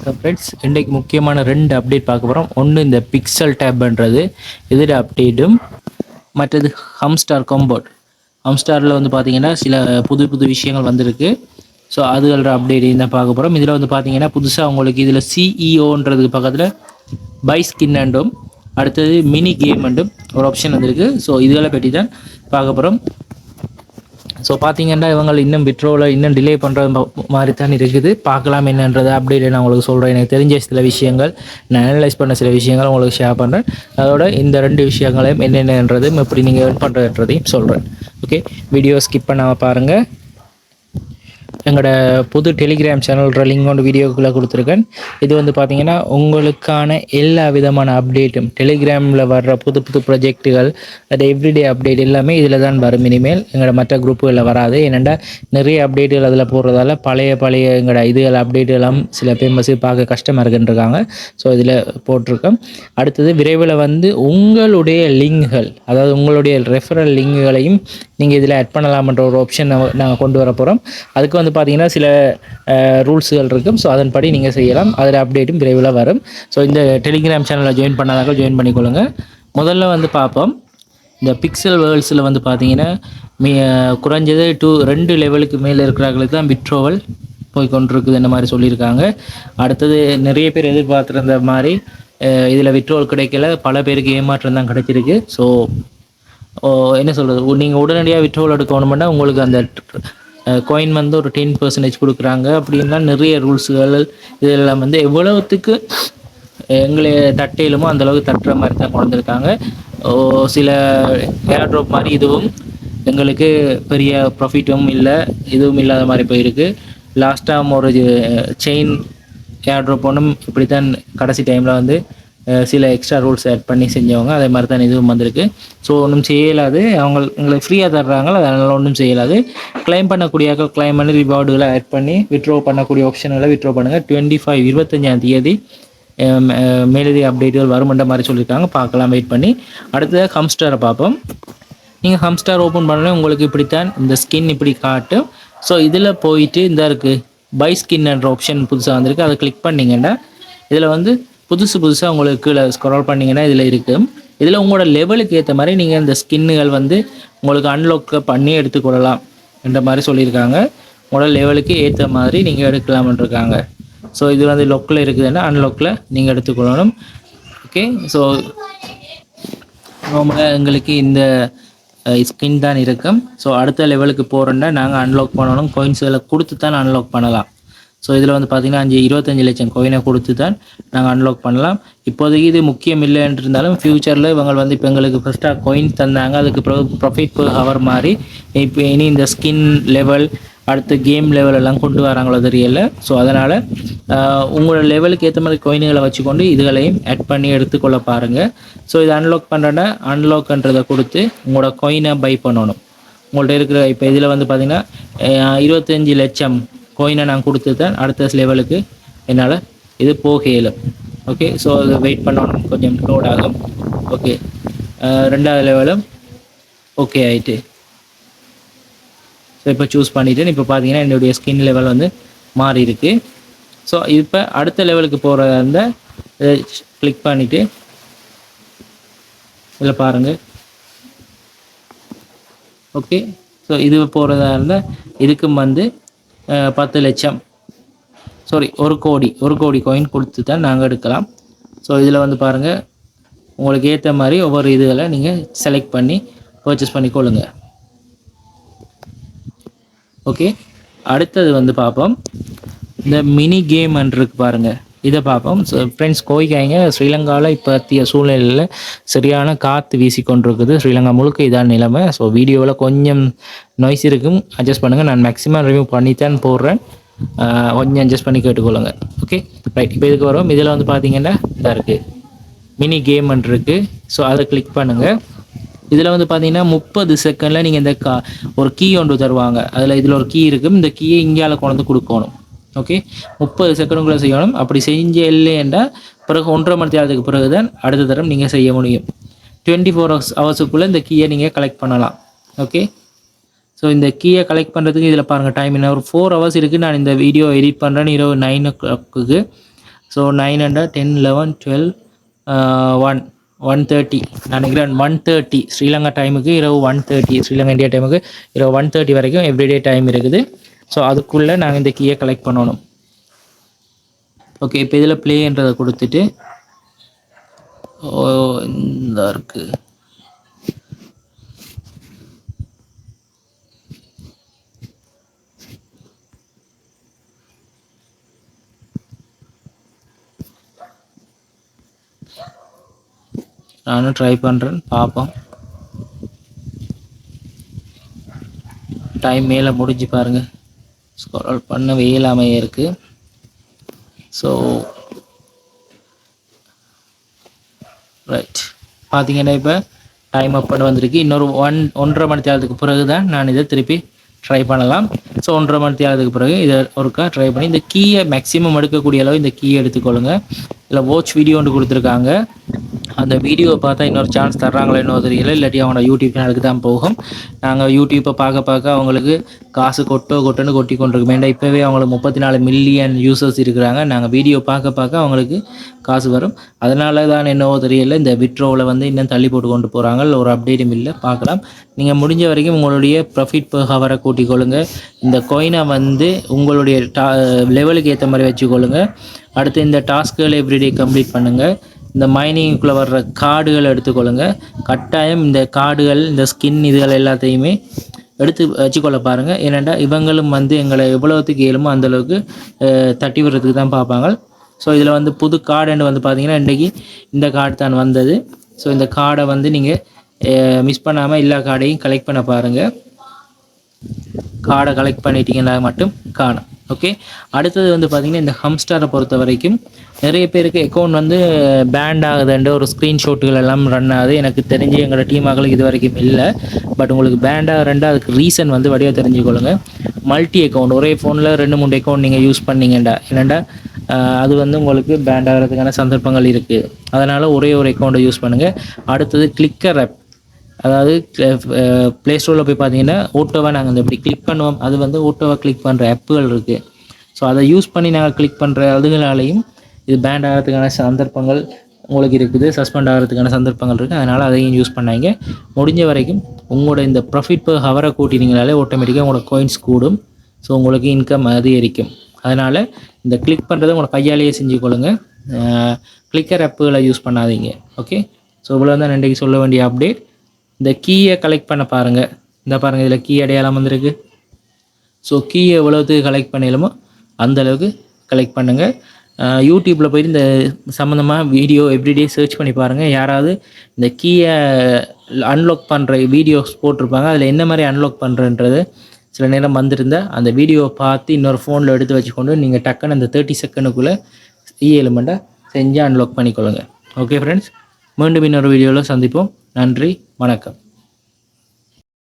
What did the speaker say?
வணக்கம் ஃப்ரெண்ட்ஸ். இன்றைக்கு முக்கியமான 2 அப்டேட் பார்க்க போகிறோம். ஒன்று இந்த பிக்சல் டேப்ன்றது இதோட அப்டேட்டும், மற்றது ஹம்ஸ்டார் காம்போட். ஹம்ஸ்டாரில் வந்து பார்த்தீங்கன்னா சில புது புது விஷயங்கள் வந்திருக்கு. ஸோ அதுகளோட அப்டேட் தான் பார்க்க போகிறோம். இதில் வந்து பார்த்தீங்கன்னா புதுசாக உங்களுக்கு இதில் சிஇஓன்றதுக்கு பக்கத்தில் பை ஸ்கின் அண்டும், அடுத்தது மினி கேம் அண்டும் ஒரு ஆப்ஷன் வந்திருக்கு. ஸோ இதுகளை பற்றி தான் பார்க்க போகிறோம். ஸோ பார்த்தீங்கன்னா இவங்க இன்னும் விட்ரோவில் இன்னும் டிலே பண்ணுற மாதிரி தான் இருக்குது. பார்க்கலாம் என்னன்றது அப்டேட் நான் உங்களுக்கு சொல்கிறேன். எனக்கு தெரிஞ்ச சில விஷயங்கள், நான் அனலைஸ் பண்ண சில விஷயங்கள் உங்களுக்கு ஷேர் பண்ணுறேன். அதோட இந்த 2 விஷயங்களையும் என்னென்னன்றதையும் எப்படி நீங்கள் ஏர்ன் பண்ணுறதுன்றதையும் சொல்கிறேன். ஓகே, வீடியோ ஸ்கிப் பண்ணாமல் பாருங்கள். எங்களோட புது டெலிகிராம் சேனல்ற லிங்க் ஒன்று வீடியோக்குள்ளே கொடுத்துருக்கேன். இது வந்து பார்த்தீங்கன்னா உங்களுக்கான எல்லா விதமான அப்டேட்டும், டெலிகிராமில் வர்ற புது புது ப்ரொஜெக்ட்டுகள், அது எவ்ரிடே அப்டேட் எல்லாமே இதில் தான் வரும். இனிமேல் எங்களோட மற்ற குரூப்புகளில் வராது. ஏனெண்டா நிறைய அப்டேட்டுகள் அதில் போடுறதால பழைய எங்களோட இதுகள் அப்டேட்டுகளாம் சில பேர் மெசேஜ் பார்க்க கஷ்டமாக இருக்குன்றிருக்காங்க. ஸோ இதில் போட்டிருக்கோம். அடுத்தது விரைவில் வந்து உங்களுடைய லிங்குகள், அதாவது உங்களுடைய ரெஃபரல் லிங்குகளையும் நீங்கள் இதில் ஆட் பண்ணலாம்ன்ற ஒரு ஆப்ஷன் நாங்கள் கொண்டு வர போகிறோம். அதுக்கு வந்து பார்த்தீங்கன்னா சில ரூல்ஸுகள் இருக்கும். ஸோ அதன்படி நீங்கள் செய்யலாம். அதில் அப்டேட்டும் விரைவில் வரும். ஸோ இந்த டெலிகிராம் சேனலில் ஜாயின் பண்ணாதாக்க ஜாயின் பண்ணிக்கொள்ளுங்க. முதல்ல வந்து பார்ப்போம். இந்த பிக்சல் வேர்ல்ட்ஸில் வந்து பார்த்தீங்கன்னா குறைஞ்சது 2 லெவலுக்கு மேலே இருக்கிறவங்களுக்கு தான் விட்ரோவல் போய் கொண்டிருக்குது இந்த மாதிரி சொல்லியிருக்காங்க. அடுத்தது நிறைய பேர் எதிர்பார்த்துருந்த மாதிரி இதில் விட்ரோவல் கிடைக்கல, பல பேருக்கு ஏமாற்றம் தான் கிடைச்சிருக்கு. ஸோ என்ன சொல்கிறது, நீங்கள் உடனடியாக விட்ரோவல் எடுக்கணுமெண்டா உங்களுக்கு அந்த காயின் வந்து ஒரு 10% கொடுக்குறாங்க. அப்படின்னா நிறைய ரூல்ஸுகள் இதெல்லாம் வந்து எவ்வளவுத்துக்கு எங்களை தட்டையிலுமோ அந்தளவுக்கு தட்டுற மாதிரி தான் கொண்டு வந்திருக்காங்க. சில ஏர் ட்ராப் மாதிரி இதுவும் எங்களுக்கு பெரிய ப்ராஃபிட்டும் இல்லை, இதுவும் இல்லாத மாதிரி போயிருக்கு. லாஸ்ட் டைம் ஒரு செயின் ஏர் ட்ராப் ஒன்றும் இப்படி தான் கடைசி டைமில் வந்து சில எக்ஸ்ட்ரா ரூல்ஸ் ஆட் பண்ணி செஞ்சவங்க, அதே மாதிரி தான் இதுவும் வந்திருக்கு. ஸோ ஒன்றும் செய்யலாது, எங்களுக்கு ஃப்ரீயாக தர்றாங்க, அதனால் ஒன்றும் செய்யலாது. கிளைம் பண்ணக்கூடிய கிளைம் பண்ணி ரிவார்டுகளை ஆட் பண்ணி விட்ரோ பண்ணக்கூடிய ஆப்ஷன்களை விட்ரோ பண்ணுங்கள். 25ஆம் தேதி மேலதி அப்டேட்டுகள் வருமென்ற மாதிரி சொல்லியிருக்காங்க. பார்க்கலாம், வெயிட் பண்ணி. அடுத்ததாக ஹம்ஸ்டாரை பார்ப்போம். நீங்கள் ஹம்ஸ்டார் ஓப்பன் பண்ணோன்னே உங்களுக்கு இப்படித்தான் இந்த ஸ்கின் இப்படி காட்டும். ஸோ இதில் போயிட்டு இந்த இருக்குது பை ஸ்கின் என்ற ஆப்ஷன் புதுசாக வந்திருக்கு. அதை கிளிக் பண்ணிங்கன்னா இதில் வந்து புதுசாக உங்களுக்கு கீழே ஸ்க்ரால் பண்ணிங்கன்னா இதில் இருக்குது. இதில் உங்களோட லெவலுக்கு ஏற்ற மாதிரி நீங்கள் இந்த ஸ்கின்னுகள் வந்து உங்களுக்கு அன்லாக் பண்ணி எடுத்துக்கொள்ளலாம் என்ற மாதிரி சொல்லியிருக்காங்க. உங்களோட லெவலுக்கு ஏற்ற மாதிரி நீங்கள் எடுக்கலாம்ன்றிருக்காங்க. ஸோ இது வந்து லொக்கில் இருக்குதுன்னா அன்லாக்கில் நீங்கள் எடுத்துக்கொள்ளணும். ஓகே, ஸோ நார்மலாக எங்களுக்கு இந்த ஸ்கின் தான் இருக்கும். ஸோ அடுத்த லெவலுக்கு போகிறோன்னா நாங்கள் அன்லாக் பண்ணணும். காயின்ஸ்களை கொடுத்து தான் அன்லாக் பண்ணலாம். ஸோ இதில் வந்து பார்த்திங்கன்னா 25 லட்சம் கோயினை கொடுத்து தான் நாங்கள் அன்லாக் பண்ணலாம். இப்போதைக்கு இது முக்கியம் இல்லைன்னு இருந்தாலும் ஃப்யூச்சரில் இவங்க வந்து இப்போ எங்களுக்கு ஃபஸ்ட்டாக கோயின் தந்தாங்க, அதுக்கு ப்ராஃபிட் per ஹவர் மாதிரி இப்போ இனி இந்த ஸ்கின் லெவல் அடுத்து கேம் லெவல் எல்லாம் கொண்டு வராங்களோ தெரியல. ஸோ அதனால் உங்களோட லெவலுக்கு ஏற்ற மாதிரி கோயின்களை வச்சுக்கொண்டு இதுகளையும் ஆட் பண்ணி எடுத்துக்கொள்ள பாருங்கள். ஸோ இதை அன்லாக் பண்ணுறேன்னா அன்லாக்ன்றதை கொடுத்து உங்களோட கோயினை பை பண்ணணும். உங்கள்கிட்ட இருக்கிற இப்போ இதில் வந்து பார்த்திங்கன்னா 25 லட்சம் கோயினை நான் கொடுத்து தான் அடுத்த லெவலுக்கு என்னால் இது போக இயலும். ஓகே, ஸோ அதை வெயிட் பண்ணணும், கொஞ்சம் லோட் ஆகும். ஓகே, 2வது லெவலும் ஓகே ஆகிட்டு. ஸோ இப்போ சூஸ் பண்ணிவிட்டு இப்போ பார்த்தீங்கன்னா என்னுடைய ஸ்கின் லெவல் வந்து மாறி இருக்கு. ஸோ இப்போ அடுத்த லெவலுக்கு போகிறதா இருந்தால் இதை கிளிக் பண்ணிவிட்டு இதில் பாருங்கள். ஓகே, ஸோ இது போகிறதா இருந்தால் இதுக்கும் வந்து 10 லட்சம், சாரி 1 கோடி காயின் கொடுத்து தான் நாங்கள் எடுக்கலாம். ஸோ இதில் வந்து பாருங்கள், உங்களுக்கு ஏற்ற மாதிரி ஒவ்வொரு இதுகளை நீங்கள் செலக்ட் பண்ணி பர்ச்சேஸ் பண்ணிக்கொள்ளுங்க. ஓகே, அடுத்தது வந்து பார்ப்போம். இந்த மினி கேம் இருக்கு பாருங்கள், இதை பார்ப்போம். ஸோ ஃப்ரெண்ட்ஸ், கோயிக்காய்ங்க ஸ்ரீலங்காவில் இப்போத்திய சூழ்நிலையில் சரியான காற்று வீசிக்கொண்டிருக்குது. ஸ்ரீலங்கா முழுக்க இதான் நிலைமை. ஸோ வீடியோவில் கொஞ்சம் நாய்ஸ் இருக்கும், அட்ஜஸ்ட் பண்ணுங்கள். நான் மேக்ஸிமம் ரிவ்யூ பண்ணித்தான் போடுறேன், கொஞ்சம் அட்ஜஸ்ட் பண்ணி கேட்டுக்கொள்ளுங்க. ஓகே ரைட், இப்போ இதுக்கு வரும். இதில் வந்து பார்த்தீங்கன்னா இதாக இருக்குது மினி கேம் இருக்குது. ஸோ அதை கிளிக் பண்ணுங்கள். இதில் வந்து பார்த்தீங்கன்னா 30 செகண்டில் நீங்கள் இந்த ஒரு கீ ஒன்று தருவாங்க. இதில் ஒரு கீ இருக்கும். இந்த கீயை இங்கேயால் கொண்டு வந்து கொடுக்கணும். ஓகே, 30 செகண்டுக்குள்ளே செய்யணும். அப்படி செஞ்ச இல்லைன்னா பிறகு 1.5 மணி நேரத்துக்கு பிறகு தான் அடுத்த தரம் நீங்கள் செய்ய முடியும். 24 ஹவர்ஸுக்குள்ளே இந்த கீயை நீங்கள் கலெக்ட் பண்ணலாம். ஓகே, ஸோ இந்த கீயை கலெக்ட் பண்ணுறதுக்கு இதில் பாருங்கள் டைம் என்ன, ஒரு 4 ஹவர்ஸ் இருக்குது. நான் இந்த வீடியோ எடிட் பண்ணுறேன் இரவு 9 o'clock. ஸோ 900 10 11 12 1 1:30 நான் நினைக்கிறேன் 1:30 ஸ்ரீலங்கா டைமுக்கு இரவு 1:30 ஸ்ரீலங்கா இந்தியா டைமுக்கு இரவு 1:30 வரைக்கும் எவ்ரிடே டைம் இருக்குது. ஸோ அதுக்குள்ளே நாங்கள் இந்த கீயை கலெக்ட் பண்ணணும். ஓகே, இப்போ இதில் ப்ளேன்றதை கொடுத்துட்டு இந்த இருக்குது நானும் ட்ரை பண்ணுறேன், பார்ப்போம். டைம் மேலே முடிஞ்சு பாருங்கள், ஸ்க்ரால் பண்ணவே இல்லாமையே இருக்குது. ஸோ ரைட், பார்த்தீங்கன்னா இப்போ டைம் அப் பண்ண வந்திருக்கு. இன்னொரு 1.5 மணி நேரத்துக்கு பிறகு தான் நான் இதை திருப்பி ட்ரை பண்ணலாம். ஸோ 1.5 மணி நேரத்துக்கு பிறகு இதை ஒருக்கா ட்ரை பண்ணி இந்த கீயை மேக்ஸிமம் எடுக்கக்கூடிய அளவு இந்த கீயை எடுத்துக்கொள்ளுங்க. இதில் வாட்ச் வீடியோ ஒன்று கொடுத்துருக்காங்க, அந்த வீடியோவை பார்த்தா இன்னொரு சான்ஸ் தர்றாங்களோ இன்னும் தெரியல, இல்லாட்டி அவங்களோட யூடியூப் சேனலுக்கு தான் போகும். நாங்கள் யூடியூப்பை பார்க்க அவங்களுக்கு காசு கொட்டுன்னு கொட்டி கொண்டிருக்கோம். ஏன்னா இப்போவே அவங்களுக்கு 34 மில்லியன் யூசர்ஸ் இருக்கிறாங்க. நாங்கள் வீடியோ பார்க்க அவங்களுக்கு காசு வரும். அதனால தான் என்னவோ தெரியல, இந்த விட்ரோவில் வந்து இன்னும் தள்ளி போட்டு கொண்டு போகிறாங்க. ஒரு அப்டேட்டும் இல்லை, பார்க்கலாம். நீங்கள் முடிஞ்ச வரைக்கும் உங்களுடைய ப்ராஃபிட் பெர் ஹவரை கூட்டிக்கொள்ளுங்க. இந்த கோயினை வந்து உங்களுடைய லெவலுக்கு ஏற்ற மாதிரி வச்சுக்கொள்ளுங்க. அடுத்து இந்த டாஸ்க்குகளை எவ்ரிடே கம்ப்ளீட் பண்ணுங்கள். இந்த மைனிங்குள்ளே வர்ற கார்டுகளை எடுத்துக்கொள்ளுங்க. கட்டாயம் இந்த கார்டுகள், இந்த ஸ்கின், இதுகள் எல்லாத்தையுமே எடுத்து வச்சுக்கொள்ள பாருங்கள். ஏன்னாண்டா இவங்களும் வந்து எங்களை எவ்வளோத்துக்கு இயலுமோ அந்தளவுக்கு தட்டி விடுறதுக்கு தான் பார்ப்பாங்க. ஸோ இதில் வந்து புது கார்டுன்னு வந்து பார்த்தீங்கன்னா இன்றைக்கி இந்த கார்டு தான் வந்தது. ஸோ இந்த கார்டை வந்து நீங்கள் மிஸ் பண்ணாமல் எல்லா கார்டையும் கலெக்ட் பண்ண பாருங்கள். கார்டை கலெக்ட் பண்ணிட்டீங்கன்னா மட்டும் காணும். ஓகே, அடுத்தது வந்து பார்த்திங்கன்னா இந்த ஹம்ஸ்டாரை பொறுத்த வரைக்கும் நிறைய பேருக்கு அக்கௌண்ட் வந்து பேண்ட் ஆகுதுன்ற ஒரு ஸ்க்ரீன்ஷாட்டுகள் எல்லாம் ரன் ஆகுது. எனக்கு தெரிஞ்சு எங்களோட டீமாக்களுக்கு இது வரைக்கும் இல்லை. பட் உங்களுக்கு பேண்ட் ஆகிறண்டா அதுக்கு ரீசன் வந்து வடிவாக தெரிஞ்சுக்கொள்ளுங்க. மல்டி அக்கௌண்ட், ஒரே ஃபோனில் 2-3 அக்கௌண்ட் நீங்கள் யூஸ் பண்ணீங்கண்டா என்னண்டா அது வந்து உங்களுக்கு பேண்ட் ஆகிறதுக்கான சந்தர்ப்பங்கள் இருக்குது. அதனால் ஒரே ஒரு அக்கௌண்ட்டை யூஸ் பண்ணுங்கள். அடுத்தது கிளிக்கர் ஆப், அதாவது ப்ளே ஸ்டோரில் போய் பார்த்தீங்கன்னா ஓட்டோவாக நாங்கள் இந்த இப்படி கிளிக் பண்ணுவோம், அது வந்து ஓட்டோவாக கிளிக் பண்ணுற ஆப்புகள் இருக்குது. ஸோ அதை யூஸ் பண்ணி நாங்கள் கிளிக் பண்ணுற அதுகளாலையும் இது பேண்ட் ஆகிறதுக்கான சந்தர்ப்பங்கள் உங்களுக்கு இருக்குது, சஸ்பெண்ட் ஆகிறதுக்கான சந்தர்ப்பங்கள் இருக்குது. அதனால் அதையும் யூஸ் பண்ணாங்க. முடிஞ்ச வரைக்கும் உங்களோட இந்த ப்ராஃபிட் பெர் ஹவரை கூட்டினீங்களாலே ஆட்டோமேட்டிக்காக உங்களோட கோயின்ஸ் கூடும். ஸோ உங்களுக்கு இன்கம் அதிகரிக்கும். அதனால் இந்த கிளிக் பண்ணுறதை உங்களோட கையாலேயே செஞ்சு கொள்ளுங்க, கிளிக்கர் ஆப்புகளை யூஸ் பண்ணாதீங்க. ஓகே, ஸோ இவ்வளோ தான் இன்றைக்கு சொல்ல வேண்டிய அப்டேட். இந்த கீயை கலெக்ட் பண்ண பாருங்கள். இந்த பாருங்கள், இதில் கீ அடையாளம் வந்திருக்கு. ஸோ கீயை எவ்வளோத்துக்கு கலெக்ட் பண்ணிடலாமோ அந்தளவுக்கு கலெக்ட் பண்ணுங்கள். யூடியூப்பில் போய்ட்டு இந்த சம்மந்தமாக வீடியோ எவ்ரிடே சர்ச் பண்ணி பாருங்கள். யாராவது இந்த கீயை அன்லாக் பண்ணுற வீடியோஸ் போட்டிருப்பாங்க, அதில் என்ன மாதிரி அன்லாக் பண்ணுறன்றது சில நேரம் வந்திருந்தால் அந்த வீடியோவை பார்த்து இன்னொரு ஃபோனில் எடுத்து வச்சுக்கொண்டு நீங்கள் டக்குன்னு அந்த 30 செகண்டுக்குள்ளே எலிமெண்ட்டாக செஞ்சு அன்லாக் பண்ணிக்கொள்ளுங்கள். ஓகே ஃப்ரெண்ட்ஸ், மீண்டும் இன்னொரு வீடியோவில் சந்திப்போம். நன்றி, வணக்கம்.